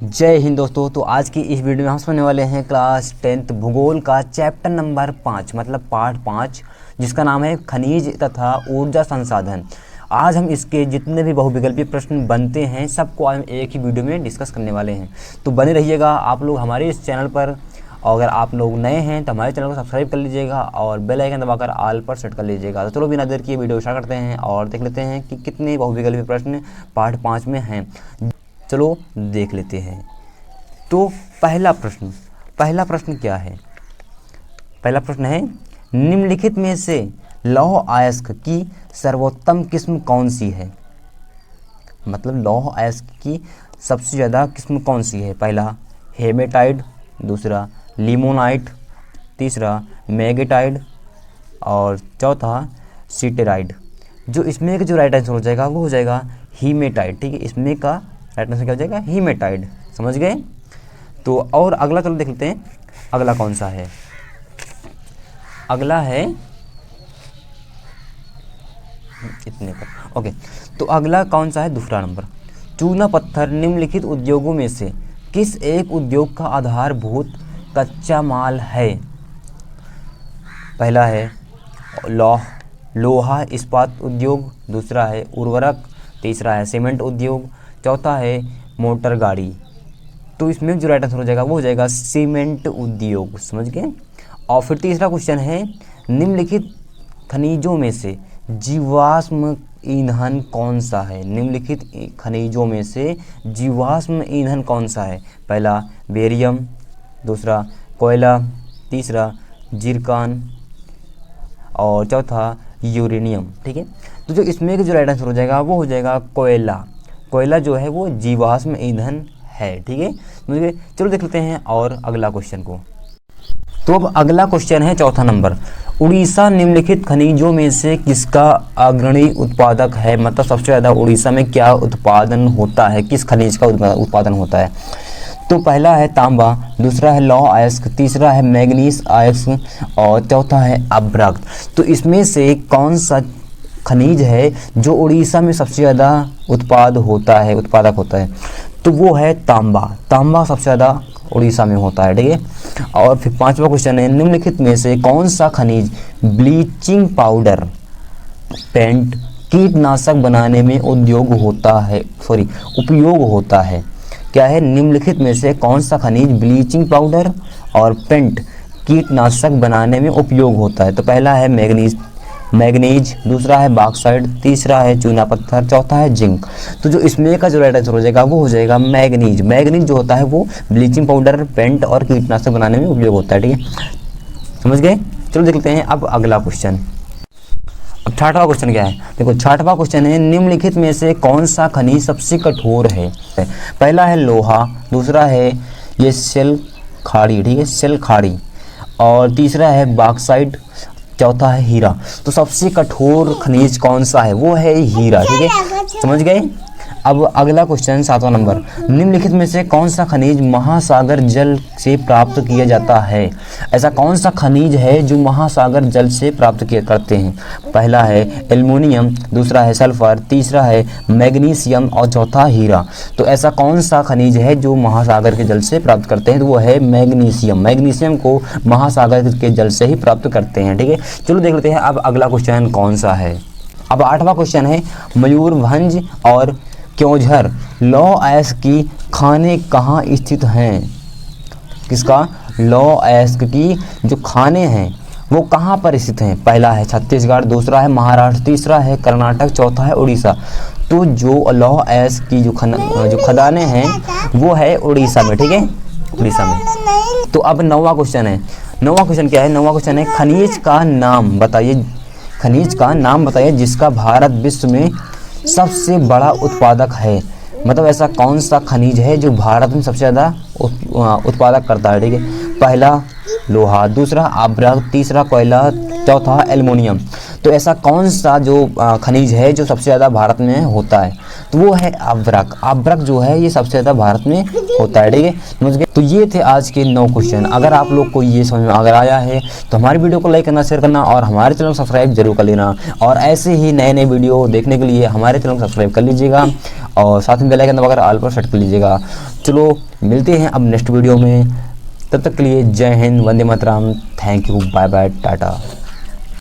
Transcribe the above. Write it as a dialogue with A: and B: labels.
A: जय हिंद दोस्तों। तो आज की इस वीडियो में हम सुनने वाले हैं क्लास 10th भूगोल का चैप्टर नंबर 5 मतलब पार्ट 5, जिसका नाम है खनिज तथा ऊर्जा संसाधन। आज हम इसके जितने भी बहुविकल्पीय प्रश्न बनते हैं सबको आज हम एक ही वीडियो में डिस्कस करने वाले हैं। तो बने रहिएगा आप लोग हमारे इस चैनल पर। और अगर आप लोग नए हैं तो हमारे चैनल को सब्सक्राइब कर लीजिएगा और बेल आइकन दबाकर ऑल पर सेट कर लीजिएगा। तो चलो बिना देर किए वीडियो स्टार्ट करते हैं और देख लेते हैं कि कितने बहुविकल्पीय प्रश्न पार्ट 5 में हैं। चलो देख लेते हैं। तो पहला प्रश्न क्या है? पहला प्रश्न है, निम्नलिखित में से लौह अयस्क की सर्वोत्तम किस्म कौन सी है? मतलब लौह अयस्क की सबसे ज़्यादा किस्म कौन सी है? पहला हेमेटाइट, दूसरा लिमोनाइट, तीसरा मैग्नेटाइट और चौथा सिटेराइट। जो इसमें का जो राइट आंसर हो जाएगा वो हो जाएगा हीमेटाइट। ठीक है, इसमें का राइट आंसर क्या हो जाएगा? हीमेटाइट। समझ गए? तो और अगला चलो देख लेते हैं, अगला कौन सा है? अगला है इतने पर। ओके, तो अगला कौन सा है? दूसरा नंबर। चूना पत्थर निम्नलिखित उद्योगों में से किस एक उद्योग का आधारभूत कच्चा माल है? पहला है लोहा इस्पात उद्योग, दूसरा है उर्वरक, तीसरा है सीमेंट उद्योग, चौथा है मोटर गाड़ी। तो इसमें जो राइट आंसर हो जाएगा वो हो जाएगा सीमेंट उद्योग। समझ गए? और फिर तीसरा क्वेश्चन है, निम्नलिखित खनिजों में से जीवाश्म ईंधन कौन सा है? निम्नलिखित खनिजों में से जीवाश्म ईंधन कौन सा है? पहला बेरियम, दूसरा कोयला, तीसरा जिरकॉन और चौथा यूरेनियम। ठीक है, तो जो इसमें जो राइट आंसर हो जाएगा वो हो जाएगा कोयला। कोयला जो है वो जीवाश्म ईंधन है। ठीक है, मुझे चलो देख लेते हैं और अगला क्वेश्चन को। तो अब अगला क्वेश्चन है चौथा नंबर। उड़ीसा निम्नलिखित खनिजों में से किसका अग्रणी उत्पादक है? मतलब सबसे ज़्यादा उड़ीसा में क्या उत्पादन होता है, किस खनिज का उत्पादन होता है? तो पहला है तांबा, दूसरा है लौह अयस्क, तीसरा है मैग्नीज अयस्क और चौथा है अभ्रक। तो इसमें से कौन सा खनिज है जो उड़ीसा में सबसे ज़्यादा उत्पादक होता है? तो वो है तांबा। तांबा सबसे ज़्यादा उड़ीसा में होता है। ठीक है, और फिर पांचवा क्वेश्चन है, निम्नलिखित में से कौन सा खनिज ब्लीचिंग पाउडर, पेंट, कीटनाशक बनाने में उपयोग होता है? क्या है? निम्नलिखित में से कौन सा खनिज ब्लीचिंग पाउडर और पेंट, कीटनाशक बनाने में उपयोग होता है? तो पहला है मैग्नीज, दूसरा है बॉक्साइट, तीसरा है चूना पत्थर, चौथा है जिंक। तो जो इसमें का जो राइट आंसर हो जाएगा वो हो जाएगा मैग्नीज। मैग्नीज जो होता है वो ब्लीचिंग पाउडर, पेंट और कीटनाशक बनाने में उपयोग होता है। ठीक है, समझ गए? चलो देख लेते हैं अब अगला क्वेश्चन। अब छठवां क्वेश्चन क्या है? देखो छठवां क्वेश्चन है, निम्नलिखित में से कौन सा खनिज सबसे कठोर है? पहला है लोहा, दूसरा है ये सेल खाड़ी। ठीक है, सेल खाड़ी और तीसरा है बॉक्साइट, चौथा है हीरा। तो सबसे कठोर खनिज कौन सा है? वो है हीरा। ठीक है, समझ गए? अब अगला क्वेश्चन सातवां नंबर, निम्नलिखित में से कौन सा खनिज महासागर जल से प्राप्त किया जाता है? ऐसा कौन सा खनिज है जो महासागर जल से प्राप्त करते हैं? पहला है एल्युमिनियम, दूसरा है सल्फर, तीसरा है मैग्नीशियम और चौथा हीरा। तो ऐसा कौन सा खनिज है जो महासागर के जल से प्राप्त करते हैं? तो वो है मैग्नीशियम। मैग्नीशियम को महासागर के जल से ही प्राप्त करते हैं। ठीक है, चलो देख लेते हैं अब अगला क्वेश्चन कौन सा है। अब आठवां क्वेश्चन है, मयूरभंज और क्योंझर लौह अयस्क की खाने कहाँ स्थित हैं? किसका? लौह अयस्क की जो खाने हैं वो कहाँ पर स्थित हैं? पहला है छत्तीसगढ़, दूसरा है महाराष्ट्र, तीसरा है कर्नाटक, चौथा है उड़ीसा। तो जो लौह अयस्क की जो खदानें हैं वो है उड़ीसा में। ठीक है, उड़ीसा में। तो अब नौवां क्वेश्चन है। नौवां क्वेश्चन क्या है? नौवां क्वेश्चन है, खनिज का नाम बताइए जिसका भारत विश्व में सबसे बड़ा उत्पादक है। मतलब ऐसा कौन सा खनिज है जो भारत में सबसे ज़्यादा उत्पादक करता है? ठीक है, पहला लोहा, दूसरा अभ्रक, तीसरा कोयला, चौथा एल्युमिनियम। तो ऐसा कौन सा जो खनिज है जो सबसे ज़्यादा भारत में होता है? तो वो है आवर्क। आवर्क जो है ये सबसे ज़्यादा भारत में होता है, ठीक है, समझ गए। तो ये थे आज के 9 क्वेश्चन। अगर आप लोग को ये समझ में अगर आया है तो हमारी वीडियो को लाइक करना, शेयर करना और हमारे चैनल को सब्सक्राइब जरूर कर लेना। और ऐसे ही नए नए वीडियो देखने के लिए हमारे चैनल को सब्सक्राइब कर लीजिएगा और साथ में बेल आइकन दबाकर ऑल पर सेट कर लीजिएगा। चलो मिलते हैं अब नेक्स्ट वीडियो में, तब तक के लिए जय हिंद, वंदे मातरम, thank you, bye bye, Tata.